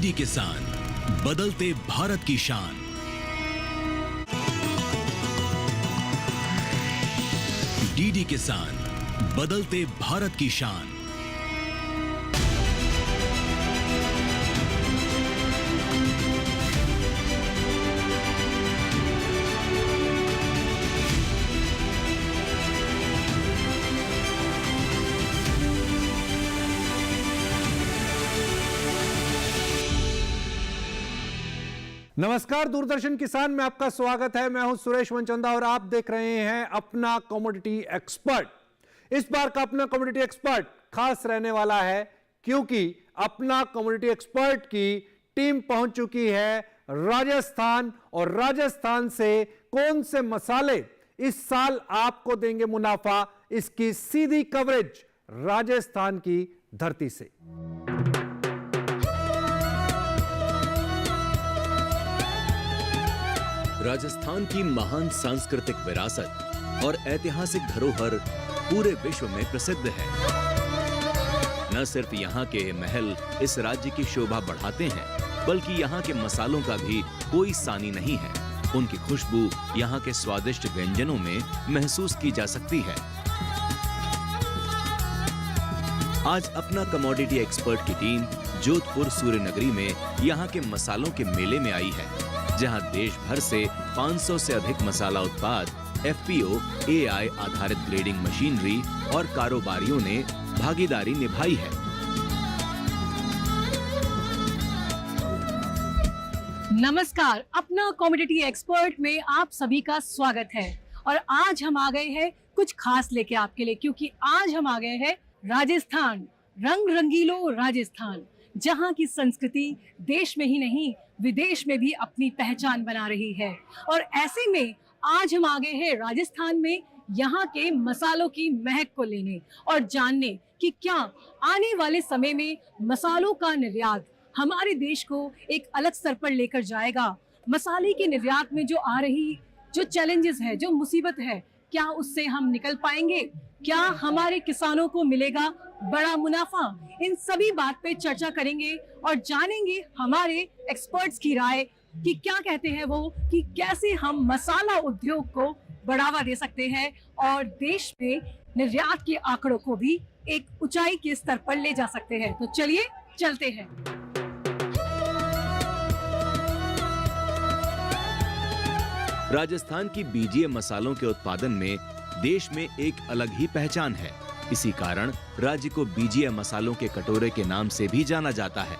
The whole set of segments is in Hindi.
डीडी किसान, बदलते भारत की शान। डीडी किसान, बदलते भारत की शान। नमस्कार, दूरदर्शन किसान में आपका स्वागत है। मैं हूं सुरेश मनचंदा और आप देख रहे हैं अपना कमोडिटी एक्सपर्ट। इस बार का अपना कमोडिटी एक्सपर्ट खास रहने वाला है क्योंकि अपना कमोडिटी एक्सपर्ट की टीम पहुंच चुकी है राजस्थान, और राजस्थान से कौन से मसाले इस साल आपको देंगे मुनाफा, इसकी सीधी कवरेज राजस्थान की धरती से। राजस्थान की महान सांस्कृतिक विरासत और ऐतिहासिक धरोहर पूरे विश्व में प्रसिद्ध है। न सिर्फ यहाँ के महल इस राज्य की शोभा बढ़ाते हैं, बल्कि यहाँ के मसालों का भी कोई सानी नहीं है। उनकी खुशबू यहाँ के स्वादिष्ट व्यंजनों में महसूस की जा सकती है। आज अपना कमोडिटी एक्सपर्ट की टीम जोधपुर सूर्यनगरी में यहाँ के मसालों के मेले में आई है, जहां देश भर से 500 से अधिक मसाला उत्पाद, एफपीओ, एआई आधारित ग्रेडिंग मशीनरी और कारोबारियों ने भागीदारी निभाई है। नमस्कार, अपना कमोडिटी एक्सपर्ट में आप सभी का स्वागत है। और आज हम आ गए हैं कुछ खास लेके आपके लिए, क्योंकि आज हम आ गए हैं राजस्थान, रंग रंगीलो राजस्थान, जहां की संस्कृति देश में ही नहीं विदेश में भी अपनी पहचान बना रही है। और ऐसे में आज हम आ गए हैं राजस्थान में यहाँ के मसालों की महक को लेने और जानने कि क्या आने वाले समय में मसालों का निर्यात हमारे देश को एक अलग स्तर पर लेकर जाएगा। मसाले के निर्यात में जो आ रही जो चैलेंजेस है, जो मुसीबत है, क्या उससे हम निकल पाएंगे? क्या हमारे किसानों को मिलेगा बड़ा मुनाफा? इन सभी बात पे चर्चा करेंगे और जानेंगे हमारे एक्सपर्ट्स की राय कि क्या कहते हैं वो, कि कैसे हम मसाला उद्योग को बढ़ावा दे सकते हैं और देश में निर्यात के आंकड़ों को भी एक ऊंचाई के स्तर पर ले जा सकते हैं। तो चलिए चलते हैं। राजस्थान की बीजीय मसालों के उत्पादन में देश में एक अलग ही पहचान है। इसी कारण राज्य को बीजीय मसालों के कटोरे के नाम से भी जाना जाता है।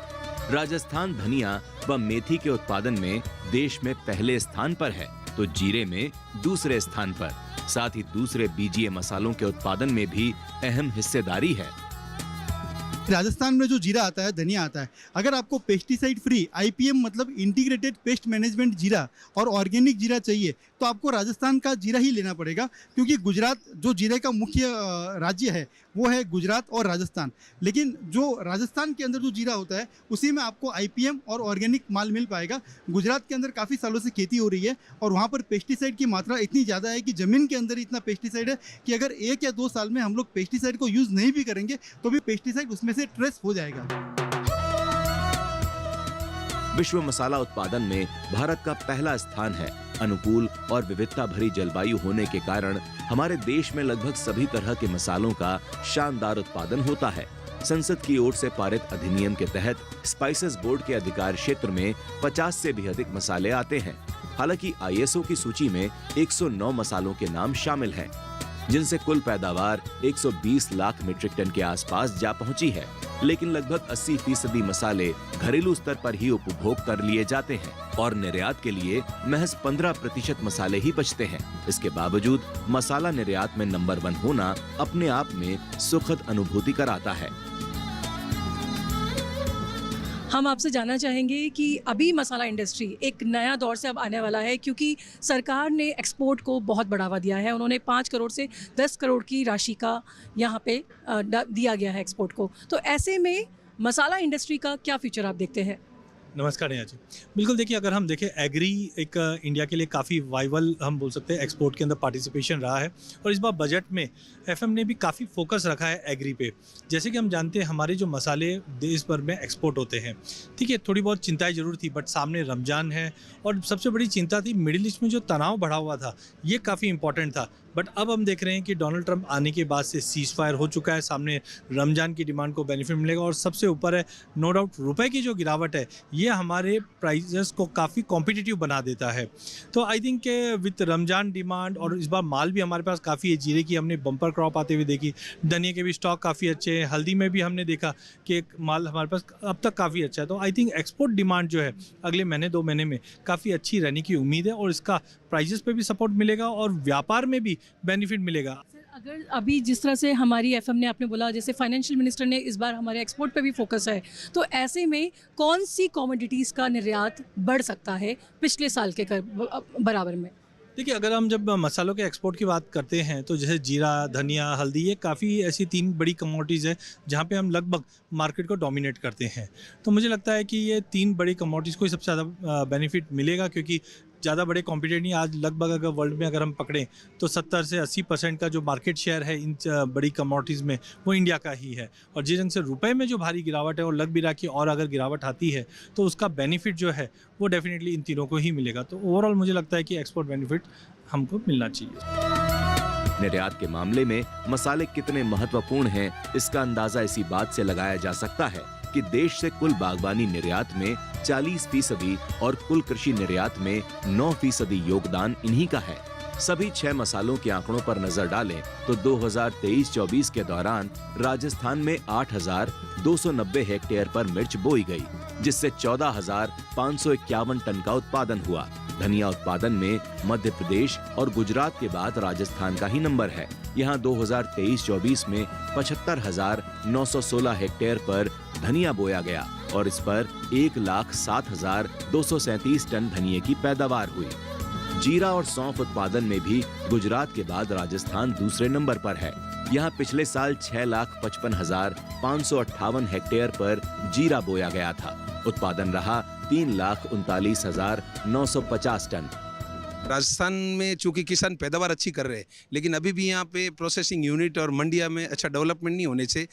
राजस्थान धनिया व मेथी के उत्पादन में देश में पहले स्थान पर है, तो जीरे में दूसरे स्थान पर। साथ ही दूसरे बीजीय मसालों के उत्पादन में भी अहम हिस्सेदारी है। राजस्थान में जो जीरा आता है, धनिया आता है, अगर आपको पेस्टिसाइड फ्री आईपीएम मतलब इंटीग्रेटेड पेस्ट मैनेजमेंट जीरा और ऑर्गेनिक जीरा चाहिए तो आपको राजस्थान का जीरा ही लेना पड़ेगा, क्योंकि गुजरात जो जीरे का मुख्य राज्य है वो है गुजरात और राजस्थान। लेकिन जो राजस्थान के अंदर जो जीरा होता है उसी में आपको आईपीएम और ऑर्गेनिक माल मिल पाएगा। गुजरात के अंदर काफ़ी सालों से खेती हो रही है और वहाँ पर पेस्टिसाइड की मात्रा इतनी ज़्यादा है कि ज़मीन के अंदर इतना पेस्टिसाइड है कि अगर 1 या 2 साल में हम लोग पेस्टिसाइड को यूज़ नहीं भी करेंगे तो भी पेस्टिसाइड उसमें से ट्रेस हो जाएगा। विश्व मसाला उत्पादन में भारत का पहला स्थान है। अनुकूल और विविधता भरी जलवायु होने के कारण हमारे देश में लगभग सभी तरह के मसालों का शानदार उत्पादन होता है। संसद की ओर से पारित अधिनियम के तहत स्पाइसेस बोर्ड के अधिकार क्षेत्र में 50 से भी अधिक मसाले आते हैं। हालांकि आईएसओ की सूची में 109 मसालों के नाम शामिल हैं, जिनसे कुल पैदावार 120 लाख मीट्रिक टन के आसपास जा पहुंची है। लेकिन लगभग 80% मसाले घरेलू स्तर पर ही उपभोग कर लिए जाते हैं और निर्यात के लिए महज 15% मसाले ही बचते हैं। इसके बावजूद मसाला निर्यात में नंबर 1 होना अपने आप में सुखद अनुभूति कराता है। हम आपसे जानना चाहेंगे कि अभी मसाला इंडस्ट्री एक नया दौर से अब आने वाला है, क्योंकि सरकार ने एक्सपोर्ट को बहुत बढ़ावा दिया है। उन्होंने 5 करोड़ से 10 करोड़ की राशि का यहाँ पे दिया गया है एक्सपोर्ट को। तो ऐसे में मसाला इंडस्ट्री का क्या फ्यूचर आप देखते हैं? नमस्कार नेहा जी। बिल्कुल देखिए, अगर हम देखें एग्री एक इंडिया के लिए काफ़ी वाइबल हम बोल सकते हैं एक्सपोर्ट के अंदर पार्टिसिपेशन रहा है, और इस बार बजट में एफएम ने भी काफ़ी फोकस रखा है एग्री पे। जैसे कि हम जानते हैं हमारे जो मसाले देश भर में एक्सपोर्ट होते हैं, ठीक है, थोड़ी बहुत चिंताएं जरूर थी, बट सामने रमज़ान है और सबसे बड़ी चिंता थी मिडिल ईस्ट में जो तनाव बढ़ा हुआ था, ये काफ़ी इंपॉर्टेंट था। बट अब हम देख रहे हैं कि डोनाल्ड ट्रंप आने के बाद से सीज फायर हो चुका है, सामने रमज़ान की डिमांड को बेनिफिट मिलेगा, और सबसे ऊपर है नो डाउट रुपए की जो गिरावट है ये हमारे प्राइसेस को काफ़ी कॉम्पिटिटिव बना देता है। तो I think with Ramzan demand, और इस बार माल भी हमारे पास काफ़ी है, जीरे की हमने बम्पर क्रॉप आते हुए देखी, धनिया के भी स्टॉक काफ़ी अच्छे हैं, हल्दी में भी हमने देखा कि एक माल हमारे पास अब तक काफ़ी अच्छा है। तो आई थिंक एक्सपोर्ट डिमांड जो है अगले महीने 2 महीने में काफ़ी अच्छी रहने की उम्मीद है, और इसका प्राइजेस पे भी सपोर्ट मिलेगा और व्यापार में भी बेनिफिट मिलेगा। अगर अभी जिस तरह से हमारी एफएम ने आपने बोला, जैसे फाइनेंशियल मिनिस्टर ने इस बार हमारे एक्सपोर्ट पे भी फोकस है, तो ऐसे में कौन सी कमोडिटीज़ का निर्यात बढ़ सकता है पिछले साल के बराबर में? देखिए, अगर हम जब मसालों के एक्सपोर्ट की बात करते हैं तो जैसे जीरा, धनिया, हल्दी, ये काफ़ी ऐसी 3 बड़ी कमोडिटीज़ है जहाँ पे हम लगभग मार्केट को डोमिनेट करते हैं। तो मुझे लगता है कि ये 3 बड़ी कमोडिटीज़ को ही सबसे ज़्यादा बेनिफिट मिलेगा, क्योंकि ज़्यादा बड़े कॉम्पिटिटर नहीं। आज लगभग अगर वर्ल्ड में अगर हम पकड़ें तो 70 से 80% का जो मार्केट शेयर है इन बड़ी कमोडिटीज़ में वो इंडिया का ही है, और जिस ढंग से रुपए में जो भारी गिरावट है और लग भी रहा कि और अगर गिरावट आती है तो उसका बेनिफिट जो है वो डेफिनेटली इन तीनों को ही मिलेगा। तो ओवरऑल मुझे लगता है कि एक्सपोर्ट बेनिफिट हमको मिलना चाहिए। निर्यात के मामले में मसाले कितने महत्वपूर्ण हैं, इसका अंदाजा इसी बात से लगाया जा सकता है कि देश से कुल बागवानी निर्यात में 40% और कुल कृषि निर्यात में 9% योगदान इन्हीं का है। सभी 6 मसालों के आंकड़ों पर नजर डालें तो 2023-24 के दौरान राजस्थान में 8,290 हेक्टेयर पर मिर्च बोई गई, जिससे 14,551 टन का उत्पादन हुआ। धनिया उत्पादन में मध्य प्रदेश और गुजरात के बाद राजस्थान का ही नंबर है। यहाँ 2023-24 में 75,916 हेक्टेयर पर धनिया बोया गया और इस पर 1,07,237 टन धनिये की पैदावार हुई। जीरा और सौंफ उत्पादन में भी गुजरात के बाद राजस्थान दूसरे नंबर पर है। यहाँ पिछले साल 6,55,558 हेक्टेयर पर जीरा बोया गया था। उत्पादन रहा 3,39,950 टन। राजस्थान में चूंकि किसान पैदावार अच्छी कर रहे हैं, लेकिन अभी भी यहाँ पे प्रोसेसिंग यूनिट और मंडिया में अच्छा डेवलपमेंट नहीं होने से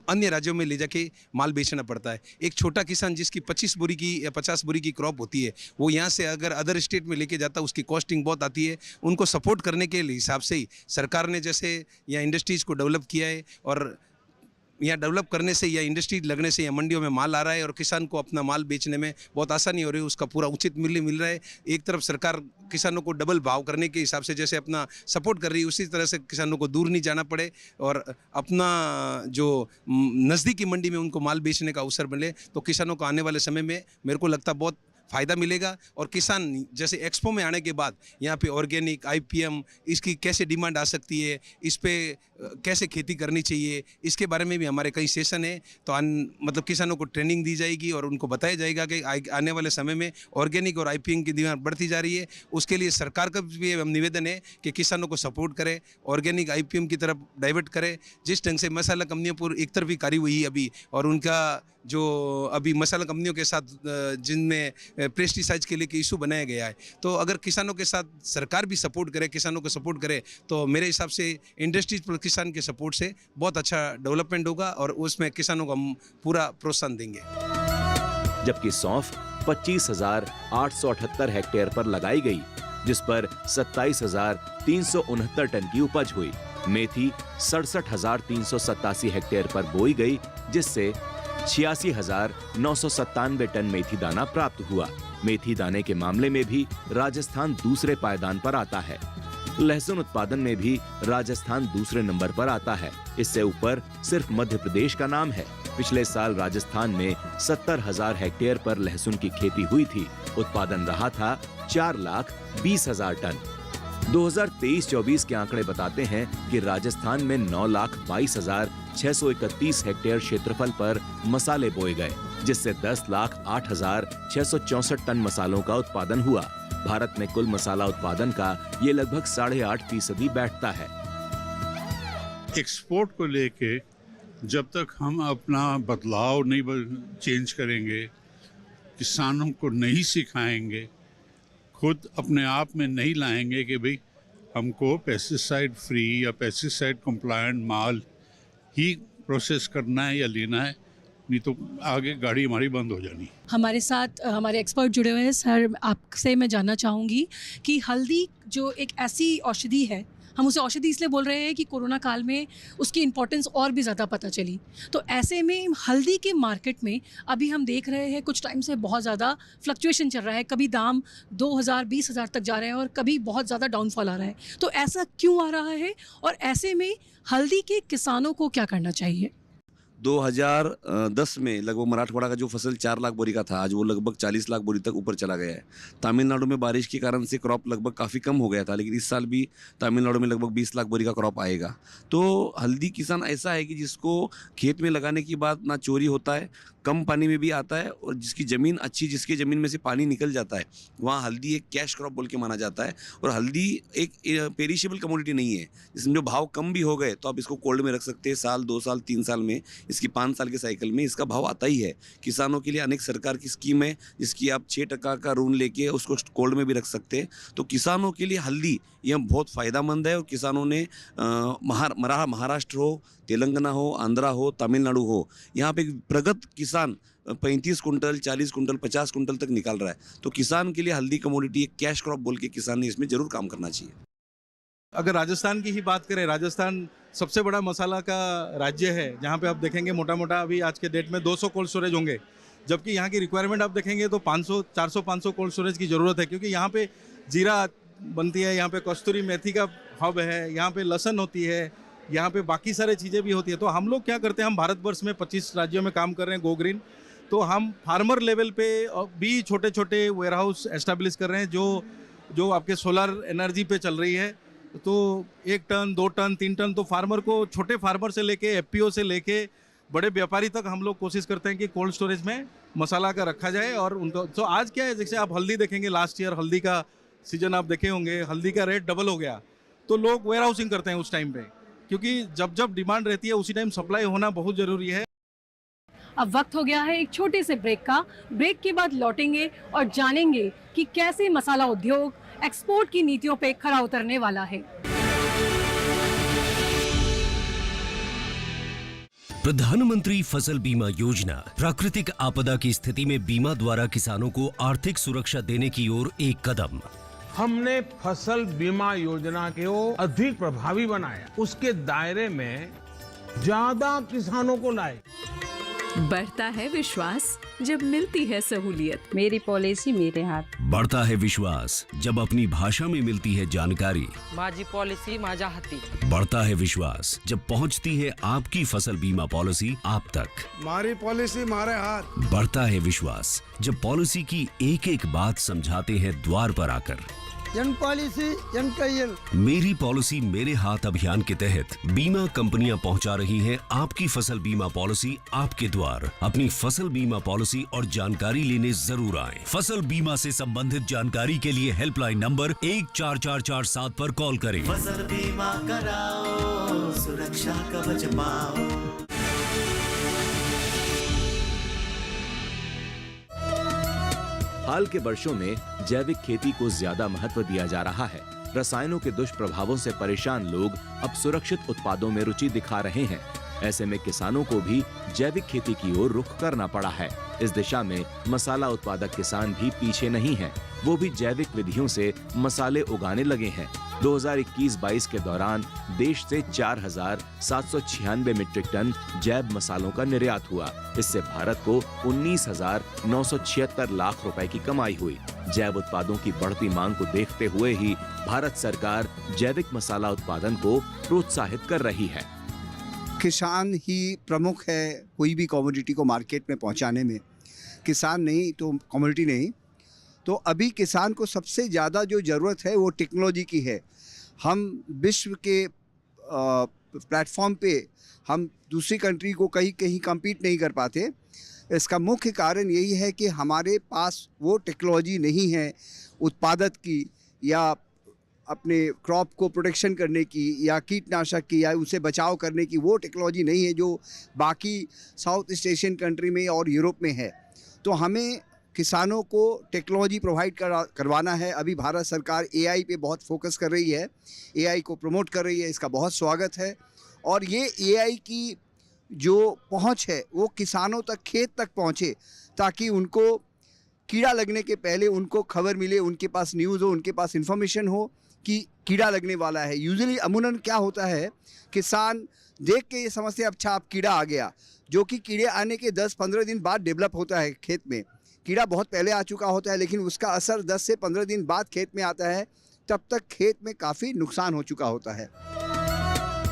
अन्य राज्यों में ले जाके माल बेचना पड़ता है। एक छोटा किसान जिसकी 25 बोरी की या 50 बोरी की क्रॉप होती है, वो यहाँ से अगर अदर स्टेट में लेके जाता है उसकी कॉस्टिंग बहुत आती है। उनको सपोर्ट करने के हिसाब से ही सरकार ने जैसे यहाँ इंडस्ट्रीज़ को डेवलप किया है, और यहाँ डेवलप करने से या इंडस्ट्री लगने से या मंडियों में माल आ रहा है और किसान को अपना माल बेचने में बहुत आसानी हो रही है, उसका पूरा उचित मूल्य मिल रहा है। एक तरफ सरकार किसानों को डबल भाव करने के हिसाब से जैसे अपना सपोर्ट कर रही है, उसी तरह से किसानों को दूर नहीं जाना पड़े और अपना जो नज़दीकी मंडी में उनको माल बेचने का अवसर मिले, तो किसानों को आने वाले समय में मेरे को लगता है बहुत फ़ायदा मिलेगा। और किसान जैसे एक्सपो में आने के बाद यहाँ पे ऑर्गेनिक, आईपीएम, इसकी कैसे डिमांड आ सकती है, इस पे कैसे खेती करनी चाहिए, इसके बारे में भी हमारे कई सेशन है। तो मतलब किसानों को ट्रेनिंग दी जाएगी और उनको बताया जाएगा कि आने वाले समय में ऑर्गेनिक और आईपीएम की डिमांड बढ़ती जा रही है। उसके लिए सरकार का भी निवेदन है कि किसानों को सपोर्ट करे, ऑर्गेनिक आईपीएम की तरफ डाइवर्ट करे। जिस ढंग से मसाला कंपनियों पर एक तरफी कार्य हुई अभी, और उनका जो अभी मसाला कंपनियों के साथ जिनमें पेस्टिसाइड्स के लिए इशू बनाया गया है, तो अगर किसानों के साथ सरकार भी सपोर्ट करे, किसानों को सपोर्ट करे, तो मेरे हिसाब से इंडस्ट्रीज पर किसान के सपोर्ट से बहुत अच्छा डेवलपमेंट होगा और उसमें किसानों को हम पूरा प्रोत्साहन देंगे। जबकि सौंफ 25,878 हेक्टेयर पर लगाई गई, जिस पर 27,369 टन की उपज हुई। मेथी 67,387 हेक्टेयर पर बोई गई, जिससे 86,997 टन मेथी दाना प्राप्त हुआ। मेथी दाने के मामले में भी राजस्थान दूसरे पायदान पर आता है। लहसुन उत्पादन में भी राजस्थान दूसरे नंबर पर आता है। इससे ऊपर सिर्फ मध्य प्रदेश का नाम है। पिछले साल राजस्थान में 70,000 हेक्टेयर पर लहसुन की खेती हुई थी। उत्पादन रहा था 4,20,000 टन। 2023-24 के आंकड़े बताते हैं कि राजस्थान में 9,22,631 हेक्टेयर क्षेत्रफल पर मसाले बोए गए, जिससे 10,08,664 टन मसालों का उत्पादन हुआ। भारत में कुल मसाला उत्पादन का ये लगभग 8.5% बैठता है। एक्सपोर्ट को लेके जब तक हम अपना बदलाव नहीं चेंज करेंगे, किसानों को नहीं सिखाएंगे, खुद अपने आप में नहीं लाएंगे कि भाई हमको पेस्टिसाइड फ्री या पेस्टिसाइड कंप्लायंट माल ही प्रोसेस करना है या लेना है, नहीं तो आगे गाड़ी हमारी बंद हो जानी। हमारे साथ हमारे एक्सपर्ट जुड़े हुए हैं। सर, आपसे मैं जानना चाहूँगी कि हल्दी जो एक ऐसी औषधि है, हम उसे औषधि इसलिए बोल रहे हैं कि कोरोना काल में उसकी इम्पोर्टेंस और भी ज़्यादा पता चली, तो ऐसे में हल्दी के मार्केट में अभी हम देख रहे हैं कुछ टाइम से बहुत ज़्यादा फ्लक्चुएशन चल रहा है। कभी दाम 2000 20,000 तक जा रहे हैं और कभी बहुत ज़्यादा डाउनफॉल आ रहा है। तो ऐसा क्यों आ रहा है और ऐसे में हल्दी के किसानों को क्या करना चाहिए? 2010 में लगभग मराठवाड़ा का जो फसल 4 लाख बोरी का था, आज वो लगभग 40 लाख बोरी तक ऊपर चला गया है। तमिलनाडु में बारिश के कारण से क्रॉप लगभग काफ़ी कम हो गया था, लेकिन इस साल भी तमिलनाडु में लगभग 20 लाख बोरी का क्रॉप आएगा। तो हल्दी किसान ऐसा है कि जिसको खेत में लगाने के बाद ना चोरी होता है, कम पानी में भी आता है, और जिसकी ज़मीन अच्छी, जिसकी ज़मीन में से पानी निकल जाता है, वहाँ हल्दी एक कैश क्रॉप बोल के माना जाता है। और हल्दी एक पेरिशेबल कमोडिटी नहीं है, जिसमें जो भाव कम भी हो गए तो आप इसको कोल्ड में रख सकते हैं, साल 2 साल 3 साल में, इसकी 5 साल के साइकिल में इसका भाव आता ही है। किसानों के लिए अनेक सरकार की स्कीम है जिसकी आप 6% का ऋण लेके उसको कोल्ड में भी रख सकते हैं। तो किसानों के लिए हल्दी यह बहुत फ़ायदेमंद है, और किसानों ने महाराष्ट्र हो, तेलंगाना हो, आंध्रा हो, तमिलनाडु हो, यहाँ पे प्रगत किसान 35 कुंटल, 40 कुंटल, 50 कुंटल तक निकाल रहा है। तो किसान के लिए हल्दी कमोडिटी एक कैश क्रॉप बोल के किसान ने इसमें जरूर काम करना चाहिए। अगर राजस्थान की ही बात करें, राजस्थान सबसे बड़ा मसाला का राज्य है, जहाँ पे आप देखेंगे मोटा मोटा अभी आज के डेट में 200 कोल्ड स्टोरेज होंगे, जबकि यहाँ की रिक्वायरमेंट आप देखेंगे तो 500, 400-500 कोल्ड स्टोरेज की ज़रूरत है, क्योंकि यहाँ पे जीरा बनती है, यहाँ पे कस्तूरी मेथी का हब है, यहाँ पे लहसुन होती है, यहाँ पे बाकी सारे चीज़ें भी होती है। तो हम लोग क्या करते हैं, हम भारतवर्ष में 25 राज्यों में काम कर रहे हैं गो ग्रीन, तो हम फार्मर लेवल पे भी छोटे छोटे वेयर हाउस एस्टेब्लिश कर रहे हैं जो आपके सोलर एनर्जी पे चल रही है। तो 1 टन, 2 टन, 3 टन, तो फार्मर को, छोटे फार्मर से लेके एफपीओ से लेके बड़े व्यापारी तक हम लोग कोशिश करते हैं कि कोल्ड स्टोरेज में मसाला का रखा जाए। और उनको तो आज क्या है, जैसे आप हल्दी देखेंगे, लास्ट ईयर हल्दी का सीजन आप देखे होंगे, हल्दी का रेट डबल हो गया, तो लोग वेयर हाउसिंग करते हैं उस टाइम पे, क्योंकि जब जब डिमांड रहती है उसी टाइम सप्लाई होना बहुत ज़रूरी है। अब वक्त हो गया है एक छोटे से ब्रेक का। ब्रेक के बाद लौटेंगे और जानेंगे कि कैसे मसाला उद्योग एक्सपोर्ट की नीतियों पे खरा उतरने वाला है। प्रधानमंत्री फसल बीमा योजना प्राकृतिक आपदा की स्थिति में बीमा द्वारा किसानों को आर्थिक सुरक्षा देने की ओर एक कदम। हमने फसल बीमा योजना को अधिक प्रभावी बनाया, उसके दायरे में ज्यादा किसानों को लाए। बढ़ता है विश्वास जब मिलती है सहूलियत। मेरी पॉलिसी मेरे हाथ। बढ़ता है विश्वास जब अपनी भाषा में मिलती है जानकारी। माझी पॉलिसी माझ्या हाती। बढ़ता है विश्वास जब पहुंचती है आपकी फसल बीमा पॉलिसी आप तक। हमारी पॉलिसी हमारे हाथ। बढ़ता है विश्वास जब पॉलिसी की एक एक बात समझाते हैं द्वार पर आकर। जन पॉलिसी जन कहियल। मेरी पॉलिसी मेरे हाथ अभियान के तहत बीमा कंपनियां पहुंचा रही हैं आपकी फसल बीमा पॉलिसी आपके द्वार। अपनी फसल बीमा पॉलिसी और जानकारी लेने जरूर आएं। फसल बीमा से संबंधित जानकारी के लिए हेल्पलाइन नंबर 14447 पर कॉल करें। फसल बीमा कराओ, सुरक्षा कवच पाओ। हाल के वर्षों में जैविक खेती को ज्यादा महत्व दिया जा रहा है। रसायनों के दुष्प्रभावों से परेशान लोग अब सुरक्षित उत्पादों में रुचि दिखा रहे हैं। ऐसे में किसानों को भी जैविक खेती की ओर रुख करना पड़ा है। इस दिशा में मसाला उत्पादक किसान भी पीछे नहीं हैं। वो भी जैविक विधियों से मसाले उगाने लगे हैं। 2021-22 के दौरान देश से 4,796 मीट्रिक टन जैव मसालों का निर्यात हुआ। इससे भारत को 19,976 लाख रुपए की कमाई हुई। जैव उत्पादों की बढ़ती मांग को देखते हुए ही भारत सरकार जैविक मसाला उत्पादन को प्रोत्साहित कर रही है। किसान ही प्रमुख है कोई भी कमोडिटी को मार्केट में पहुंचाने में। किसान नहीं तो कमोडिटी नहीं। तो अभी किसान को सबसे ज़्यादा जो ज़रूरत है वो टेक्नोलॉजी की है। हम विश्व के प्लेटफॉर्म पे हम दूसरी कंट्री को कहीं कहीं कम्पीट नहीं कर पाते। इसका मुख्य कारण यही है कि हमारे पास वो टेक्नोलॉजी नहीं है उत्पादक की, या अपने क्रॉप को प्रोटेक्शन करने की, या कीटनाशक की, या उसे बचाव करने की वो टेक्नोलॉजी नहीं है जो बाकी साउथ ईस्ट एशियन कंट्री में और यूरोप में है। तो हमें किसानों को टेक्नोलॉजी प्रोवाइड करवाना है। अभी भारत सरकार AI पे बहुत फोकस कर रही है, AI को प्रमोट कर रही है, इसका बहुत स्वागत है। और ये AI की जो पहुंच है वो किसानों तक, खेत तक पहुंचे, ताकि उनको कीड़ा लगने के पहले उनको खबर मिले, उनके पास न्यूज़ हो, उनके पास इन्फॉर्मेशन हो कि कीड़ा लगने वाला है। यूजुअली अमूमन क्या होता है, किसान देख के ये समझते हैं अच्छा अब कीड़ा आ गया, जो कि कीड़े आने के 10-15 दिन बाद डेवलप होता है खेत में। कीड़ा बहुत पहले आ चुका होता है, लेकिन उसका असर 10 से 15 दिन बाद खेत में आता है, तब तक खेत में काफ़ी नुकसान हो चुका होता है।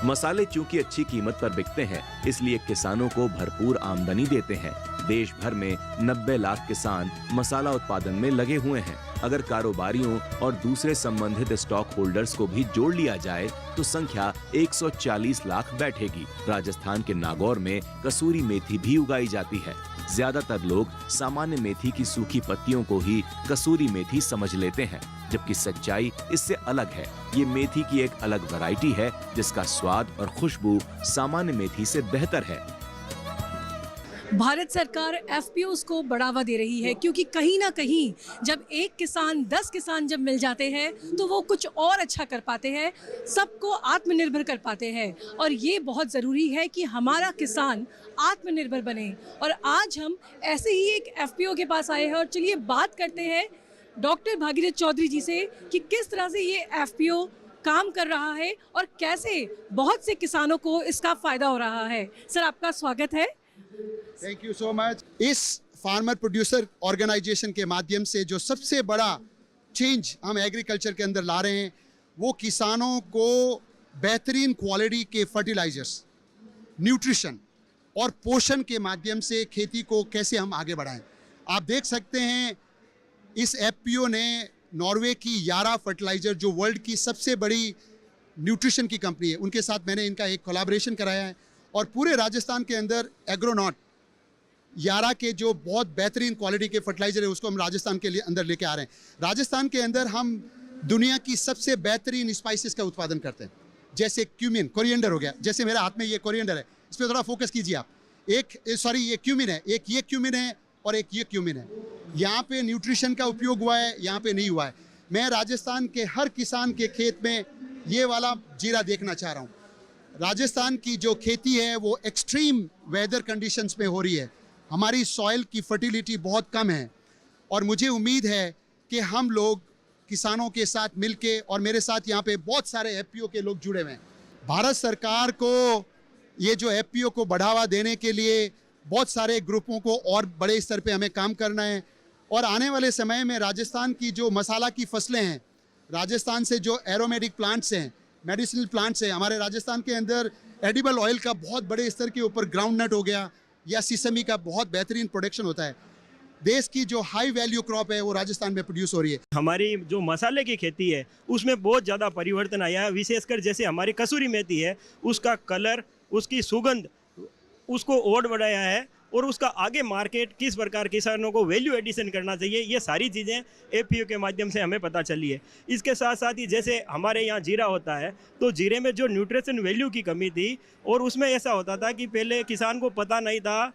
मसाले चूंकि अच्छी कीमत पर बिकते हैं, इसलिए किसानों को भरपूर आमदनी देते हैं। देश भर में 90 लाख किसान मसाला उत्पादन में लगे हुए हैं। अगर कारोबारियों और दूसरे संबंधित स्टॉक होल्डर्स को भी जोड़ लिया जाए तो संख्या 140 लाख बैठेगी। राजस्थान के नागौर में कसूरी मेथी भी उगाई जाती है। ज्यादातर लोग सामान्य मेथी की सूखी पत्तियों को ही कसूरी मेथी समझ लेते हैं, जबकि सच्चाई इससे अलग है। ये मेथी की एक अलग वैरायटी है जिसका स्वाद और खुशबू सामान्य मेथी से बेहतर है। भारत सरकार FPOs को बढ़ावा दे रही है, क्योंकि कहीं ना कहीं जब एक किसान 10 किसान जब मिल जाते हैं तो वो कुछ और अच्छा कर पाते हैं, सबको आत्मनिर्भर कर पाते हैं। और ये बहुत ज़रूरी है कि हमारा किसान आत्मनिर्भर बने। और आज हम ऐसे ही एक FPO के पास आए हैं और चलिए बात करते हैं डॉक्टर भागीरथ चौधरी जी से कि किस तरह से ये FPO काम कर रहा है और कैसे बहुत से किसानों को इसका फ़ायदा हो रहा है। सर, आपका स्वागत है। Thank you so much. इस फार्मर प्रोड्यूसर ऑर्गेनाइजेशन के माध्यम से जो सबसे बड़ा चेंज हम एग्रीकल्चर के अंदर ला रहे हैं, वो किसानों को बेहतरीन क्वालिटी के फर्टिलाइजर्स, न्यूट्रिशन और पोषण के माध्यम से खेती को कैसे हम आगे बढ़ाएं। आप देख सकते हैं इस FPO ने नॉर्वे की यारा फर्टिलाइजर, जो वर्ल्ड की सबसे बड़ी न्यूट्रिशन की कंपनी है, उनके साथ मैंने इनका एक कोलैबोरेशन कराया है। और पूरे राजस्थान के अंदर एग्रोनॉट यारा के जो बहुत बेहतरीन क्वालिटी के फर्टिलाइजर है, उसको हम राजस्थान के लिए अंदर लेके आ रहे हैं। राजस्थान के अंदर हम दुनिया की सबसे बेहतरीन स्पाइसेस का उत्पादन करते हैं, जैसे क्यूमिन, कोरिएंडर हो गया। जैसे मेरे हाथ में ये कोरिएंडर है, इस पर थोड़ा फोकस कीजिए आप। ये क्यूमिन है, एक ये क्यूमिन है और एक ये क्यूमिन है। यहाँ पे न्यूट्रिशन का उपयोग हुआ है, यहाँ पे नहीं हुआ है। मैं राजस्थान के हर किसान के खेत में ये वाला जीरा देखना चाह रहा हूँ। राजस्थान की जो खेती है वो एक्सट्रीम वेदर कंडीशंस में हो रही है। हमारी सॉइल की फर्टिलिटी बहुत कम है और मुझे उम्मीद है कि हम लोग किसानों के साथ मिलके, और मेरे साथ यहाँ पे बहुत सारे FPO के लोग जुड़े हुए हैं। भारत सरकार को ये जो FPO को बढ़ावा देने के लिए बहुत सारे ग्रुपों को और बड़े स्तर पे हमें काम करना है। और आने वाले समय में राजस्थान की जो मसाला की फसलें हैं, राजस्थान से जो एरोमेटिक प्लांट्स हैं, मेडिसिनल प्लांट्स हैं, हमारे राजस्थान के अंदर एडिबल ऑयल का बहुत बड़े स्तर के ऊपर ग्राउंड नट हो गया या सिसमी का बहुत बेहतरीन प्रोडक्शन होता है। देश की जो हाई वैल्यू क्रॉप है वो राजस्थान में प्रोड्यूस हो रही है। हमारी जो मसाले की खेती है उसमें बहुत ज़्यादा परिवर्तन आया है। विशेषकर जैसे हमारी कसूरी मेथी है, उसका कलर, उसकी सुगंध, उसको और बढ़ाया है। और उसका आगे मार्केट किस प्रकार किसानों को वैल्यू एडिशन करना चाहिए, ये सारी चीज़ें FPO के माध्यम से हमें पता चली है। इसके साथ साथ ही जैसे हमारे यहाँ जीरा होता है, तो जीरे में जो न्यूट्रिशन वैल्यू की कमी थी, और उसमें ऐसा होता था कि पहले किसान को पता नहीं था,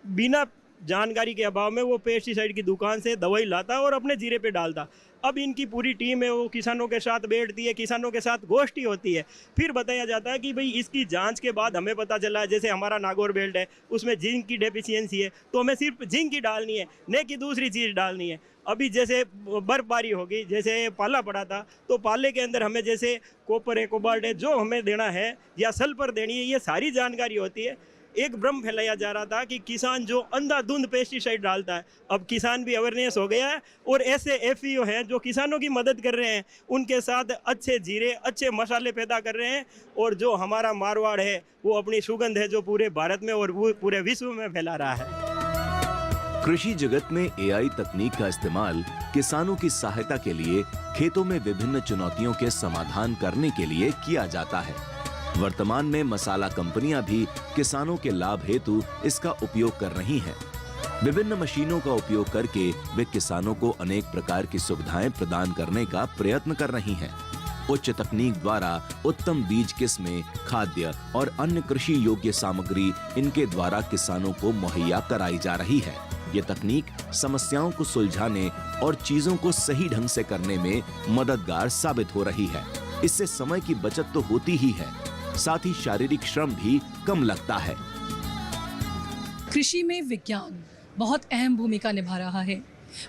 बिना जानकारी के अभाव में वो पेस्टिसाइड की दुकान से दवाई लाता और अपने जीरे पे डालता। अब इनकी पूरी टीम है, वो किसानों के साथ बैठती है, किसानों के साथ गोष्ठी होती है, फिर बताया जाता है कि भाई इसकी जांच के बाद हमें पता चला, जैसे हमारा नागौर बेल्ट है उसमें जिंक की डेफिशिएंसी है, तो हमें सिर्फ जिंक ही डालनी है, न कि दूसरी चीज़ डालनी है। अभी जैसे बर्फबारी होगी, जैसे पाला पड़ा था, तो पाले के अंदर हमें जैसे कॉपर है, कोबाल्ट है, जो हमें देना है या सल्फर देनी है, ये सारी जानकारी होती है। एक भ्रम फैलाया जा रहा था कि किसान जो अंधाधुंध पेस्टिसाइड डालता है, अब किसान भी अवेयरनेस हो गया है और ऐसे FPO हैं जो किसानों की मदद कर रहे हैं, उनके साथ अच्छे जीरे, अच्छे मसाले पैदा कर रहे हैं। और जो हमारा मारवाड़ है वो अपनी सुगंध है जो पूरे भारत में और वो पूरे विश्व में फैला रहा है। कृषि जगत में AI तकनीक का इस्तेमाल किसानों की सहायता के लिए खेतों में विभिन्न चुनौतियों के समाधान करने के लिए किया जाता है। वर्तमान में मसाला कंपनियां भी किसानों के लाभ हेतु इसका उपयोग कर रही हैं। विभिन्न मशीनों का उपयोग करके वे किसानों को अनेक प्रकार की सुविधाएं प्रदान करने का प्रयत्न कर रही हैं। उच्च तकनीक द्वारा उत्तम बीज किस्में, खाद्य और अन्य कृषि योग्य सामग्री इनके द्वारा किसानों को मुहैया कराई जा रही है। ये तकनीक समस्याओं को सुलझाने और चीजों को सही ढंग से करने में मददगार साबित हो रही है। इससे समय की बचत तो होती ही है, साथ ही शारीरिक श्रम भी कम लगता है। कृषि में विज्ञान बहुत अहम भूमिका निभा रहा है।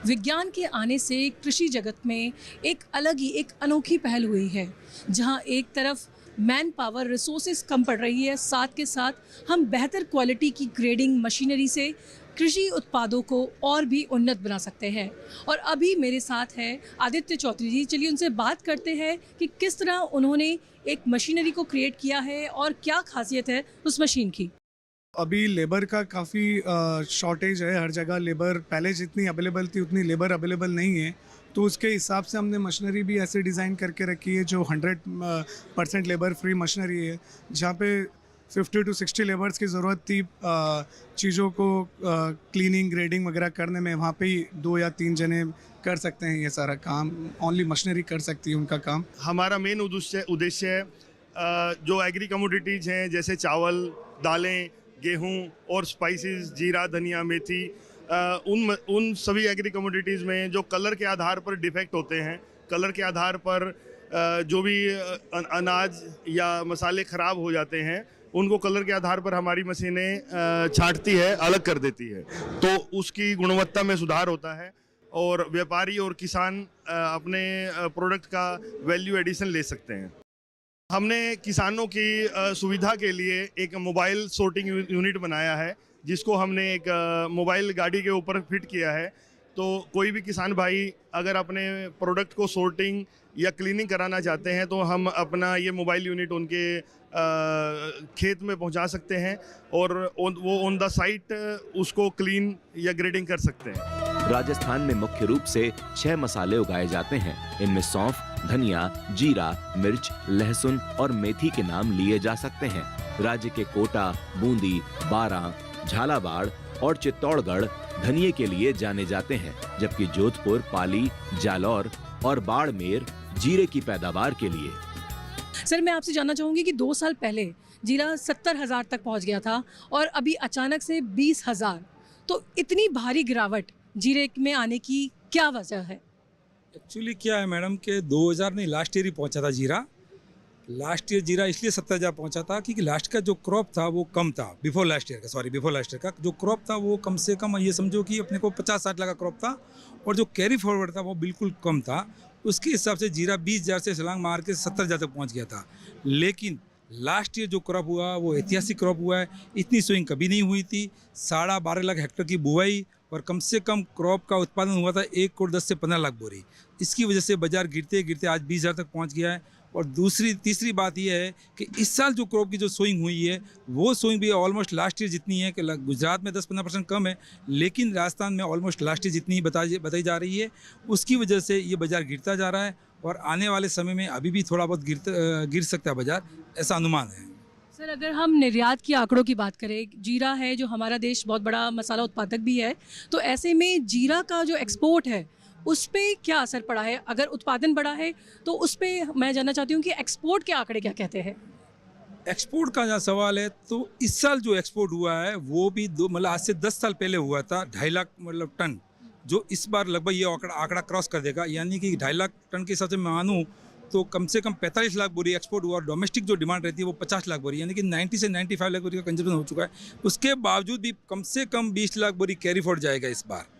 विज्ञान के आने से कृषि जगत में एक अलग ही एक अनोखी पहल हुई है, जहां एक तरफ मैन पावर रिसोर्सेज कम पड़ रही है, साथ के साथ हम बेहतर क्वालिटी की ग्रेडिंग मशीनरी से कृषि उत्पादों को और भी उन्नत बना सकते हैं। और अभी मेरे साथ है आदित्य चौधरी जी। चलिए उनसे बात करते हैं कि किस तरह उन्होंने एक मशीनरी को क्रिएट किया है और क्या खासियत है उस मशीन की। अभी लेबर का काफ़ी शॉर्टेज है, हर जगह लेबर पहले जितनी अवेलेबल थी उतनी लेबर अवेलेबल नहीं है, तो उसके हिसाब से हमने मशीनरी भी ऐसे डिज़ाइन करके रखी है जो 100% लेबर फ्री मशीनरी है, जहाँ पे 50 to 60 लेबर्स की ज़रूरत थी चीज़ों को क्लीनिंग ग्रेडिंग वगैरह करने में, वहाँ पे ही 2 या 3 जने कर सकते हैं ये सारा काम, ओनली मशीनरी कर सकती है उनका काम। हमारा मेन उद्देश्य है जो एग्री कमोडिटीज़ हैं जैसे चावल, दालें, गेहूं और स्पाइसेस, जीरा, धनिया, मेथी, उन सभी एग्री कमोडिटीज़ में जो कलर के आधार पर डिफेक्ट होते हैं, कलर के आधार पर जो भी अनाज या मसाले ख़राब हो जाते हैं, उनको कलर के आधार पर हमारी मशीनें छांटती है, अलग कर देती है, तो उसकी गुणवत्ता में सुधार होता है और व्यापारी और किसान अपने प्रोडक्ट का वैल्यू एडिशन ले सकते हैं। हमने किसानों की सुविधा के लिए एक मोबाइल सोर्टिंग यूनिट बनाया है, जिसको हमने एक मोबाइल गाड़ी के ऊपर फिट किया है। तो कोई भी किसान भाई अगर अपने प्रोडक्ट को सोर्टिंग या क्लीनिंग कराना चाहते हैं तो हम अपना ये मोबाइल यूनिट उनके खेत में पहुंचा सकते हैं और वो ऑन द साइट उसको क्लीन या ग्रेडिंग कर सकते हैं। राजस्थान में मुख्य रूप से 6 मसाले उगाए जाते हैं। इनमें सौंफ, धनिया, जीरा, मिर्च, लहसुन और मेथी के नाम लिए जा सकते हैं। राज्य के कोटा, बूंदी, बारां, झालावाड़ और चित्तौड़गढ़ धनिये के लिए जाने जाते हैं, जबकि जोधपुर, पाली, जालौर और बाड़मेर जीरे की पैदावार के लिए। सर, मैं आपसे जानना चाहूँगी कि 2 साल पहले जीरा 70,000 तक पहुँच गया था और अभी अचानक से 20,000, तो इतनी भारी गिरावट जीरे में आने की क्या वजह है? एक्चुअली क्या है मैडम कि 2000 नहीं, लास्ट ईयर ही पहुंचा था जीरा। लास्ट ईयर जीरा इसलिए 70,000 पहुंचा था क्योंकि लास्ट का जो क्रॉप था वो कम था, बिफोर लास्ट ईयर का जो क्रॉप था वो कम से कम ये समझो कि अपने को 50-60 लाख का क्रॉप था और जो कैरी फॉरवर्ड था वो बिल्कुल कम था। उसके हिसाब से जीरा 20,000 से छलांग मार के 70,000 तक पहुँच गया था। लेकिन लास्ट ईयर जो क्रॉप हुआ वो ऐतिहासिक क्रॉप हुआ है, इतनी स्विंग कभी नहीं हुई थी। 12.5 लाख हेक्टेयर की बुआई और कम से कम क्रॉप का उत्पादन हुआ था 1 करोड़ 10 से 15 लाख बोरी। इसकी वजह से बाजार गिरते गिरते आज 20,000 तक पहुंच गया है। और तीसरी बात यह है कि इस साल जो क्रॉप की जो सोइंग हुई है वो सोइंग भी ऑलमोस्ट लास्ट ईयर जितनी है कि गुजरात में 10-15% कम है, लेकिन राजस्थान में ऑलमोस्ट लास्ट ईयर जितनी बताई जा रही है। उसकी वजह से ये बाज़ार गिरता जा रहा है और आने वाले समय में अभी भी थोड़ा बहुत गिर सकता है बाज़ार, ऐसा अनुमान है। सर, अगर हम निर्यात की आंकड़ों की बात करें, जीरा है जो हमारा देश बहुत बड़ा मसाला उत्पादक भी है, तो ऐसे में जीरा का जो एक्सपोर्ट है उस पर क्या असर पड़ा है? अगर उत्पादन बढ़ा है तो उस पर मैं जानना चाहती हूँ कि एक्सपोर्ट के आंकड़े क्या कहते हैं? एक्सपोर्ट का जहाँ सवाल है तो इस साल जो एक्सपोर्ट हुआ है वो भी मतलब आज से 10 साल पहले हुआ था 2.5 लाख टन, जो इस बार लगभग ये आंकड़ा क्रॉस कर देगा। यानी कि 2.5 लाख टन के हिसाब से मैं मानूँ तो कम से कम 45 लाख बोरी एक्सपोर्ट हुआ और डोमेस्टिक जो डिमांड रहती है वो 50 लाख बोरी, यानी कि 90 से 95 लाख बोरी का कंजम्पशन हो चुका है। उसके बावजूद भी कम से कम 20 लाख बोरी कैरी फॉरवर्ड जाएगा इस बार।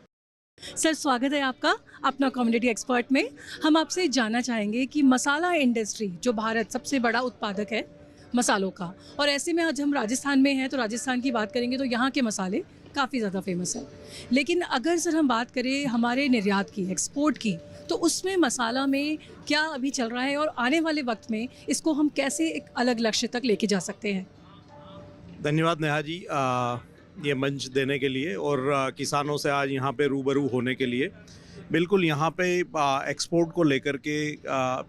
सर, स्वागत है आपका अपना कम्युनिटी एक्सपर्ट में। हम आपसे जानना चाहेंगे कि मसाला इंडस्ट्री जो भारत सबसे बड़ा उत्पादक है मसालों का, और ऐसे में आज हम राजस्थान में हैं तो राजस्थान की बात करेंगे तो यहाँ के मसाले काफ़ी ज़्यादा फेमस है। लेकिन अगर सर हम बात करें हमारे निर्यात की, एक्सपोर्ट की, तो उसमें मसाला में क्या अभी चल रहा है और आने वाले वक्त में इसको हम कैसे एक अलग लक्ष्य तक लेके जा सकते हैं? धन्यवाद नेहा जी ये मंच देने के लिए और किसानों से आज यहाँ पे रूबरू होने के लिए। बिल्कुल यहाँ पे एक्सपोर्ट को लेकर के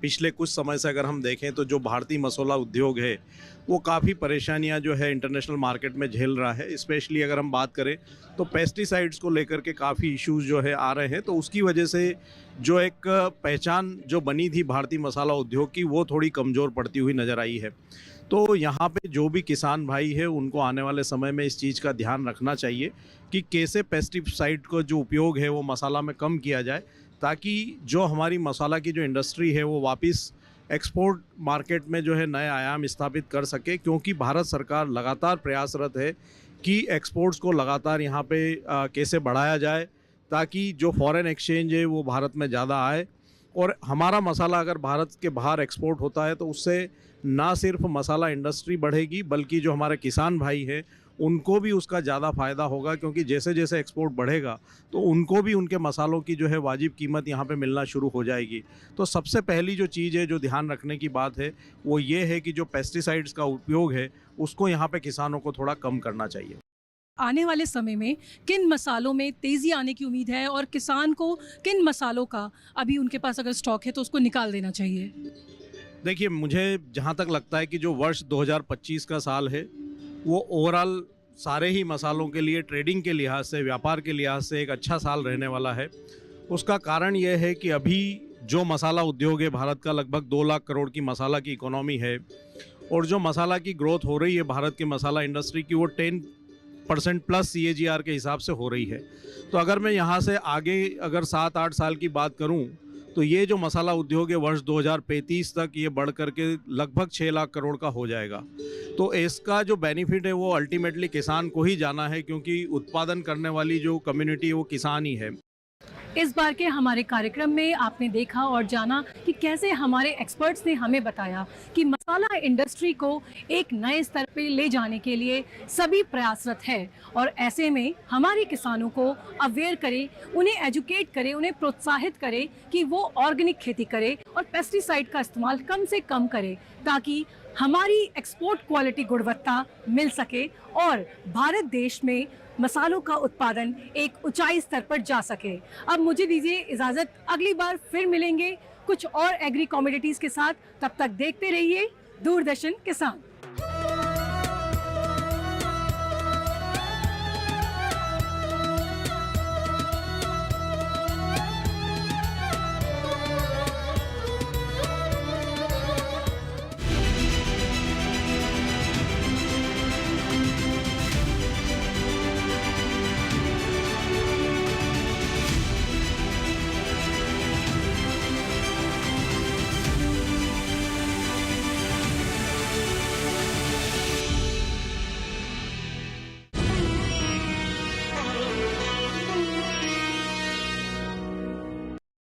पिछले कुछ समय से अगर हम देखें तो जो भारतीय मसाला उद्योग है वो काफ़ी परेशानियाँ जो है इंटरनेशनल मार्केट में झेल रहा है। स्पेशली अगर हम बात करें तो पेस्टिसाइड्स को लेकर के काफ़ी इश्यूज जो है आ रहे हैं, तो उसकी वजह से जो एक पहचान जो बनी थी भारतीय मसाला उद्योग की वो थोड़ी कमज़ोर पड़ती हुई नज़र आई है। तो यहाँ पे जो भी किसान भाई है उनको आने वाले समय में इस चीज़ का ध्यान रखना चाहिए कि कैसे पेस्टिसाइड का जो उपयोग है वो मसाला में कम किया जाए, ताकि जो हमारी मसाला की जो इंडस्ट्री है वो वापस एक्सपोर्ट मार्केट में जो है नए आयाम स्थापित कर सके। क्योंकि भारत सरकार लगातार प्रयासरत है कि एक्सपोर्ट्स को लगातार यहाँ पे कैसे बढ़ाया जाए, ताकि जो फॉरेन एक्सचेंज है वो भारत में ज़्यादा आए। और हमारा मसाला अगर भारत के बाहर एक्सपोर्ट होता है तो उससे ना सिर्फ मसाला इंडस्ट्री बढ़ेगी, बल्कि जो हमारे किसान भाई हैं उनको भी उसका ज़्यादा फ़ायदा होगा। क्योंकि जैसे जैसे एक्सपोर्ट बढ़ेगा तो उनको भी उनके मसालों की जो है वाजिब कीमत यहाँ पे मिलना शुरू हो जाएगी। तो सबसे पहली जो चीज़ है, जो ध्यान रखने की बात है, वो ये है कि जो पेस्टिसाइड्स का उपयोग है उसको यहाँ पे किसानों को थोड़ा कम करना चाहिए। आने वाले समय में किन मसालों में तेज़ी आने की उम्मीद है और किसान को किन मसालों का अभी उनके पास अगर स्टॉक है तो उसको निकाल देना चाहिए? देखिए, मुझे जहाँ तक लगता है कि जो वर्ष 2025 का साल है वो ओवरऑल सारे ही मसालों के लिए ट्रेडिंग के लिहाज से, व्यापार के लिहाज से एक अच्छा साल रहने वाला है। उसका कारण ये है कि अभी जो मसाला उद्योग है भारत का, लगभग 2 लाख करोड़ की मसाला की इकोनॉमी है, और जो मसाला की ग्रोथ हो रही है भारत की मसाला इंडस्ट्री की, वो 10% प्लस CAGR के हिसाब से हो रही है। तो अगर मैं यहाँ से आगे अगर 7-8 साल की बात करूँ तो ये जो मसाला उद्योग है वर्ष 2035 तक ये बढ़ करके लगभग 6 लाख करोड़ का हो जाएगा। तो इसका जो बेनिफिट है वो अल्टीमेटली किसान को ही जाना है, क्योंकि उत्पादन करने वाली जो कम्युनिटी है वो किसान ही है। इस बार के हमारे कार्यक्रम में आपने देखा और जाना कि कैसे हमारे एक्सपर्ट्स ने हमें बताया कि मसाला इंडस्ट्री को एक नए स्तर पे ले जाने के लिए सभी प्रयासरत है, और ऐसे में हमारे किसानों को अवेयर करें, उन्हें एजुकेट करें, उन्हें प्रोत्साहित करें कि वो ऑर्गेनिक खेती करें और पेस्टिसाइड का इस्तेमाल कम से कम करें, ताकि हमारी एक्सपोर्ट क्वालिटी गुणवत्ता मिल सके और भारत देश में मसालों का उत्पादन एक ऊंचाई स्तर पर जा सके। अब मुझे दीजिए इजाज़त, अगली बार फिर मिलेंगे कुछ और एग्री कमोडिटीज़ के साथ। तब तक देखते रहिए दूरदर्शन किसान।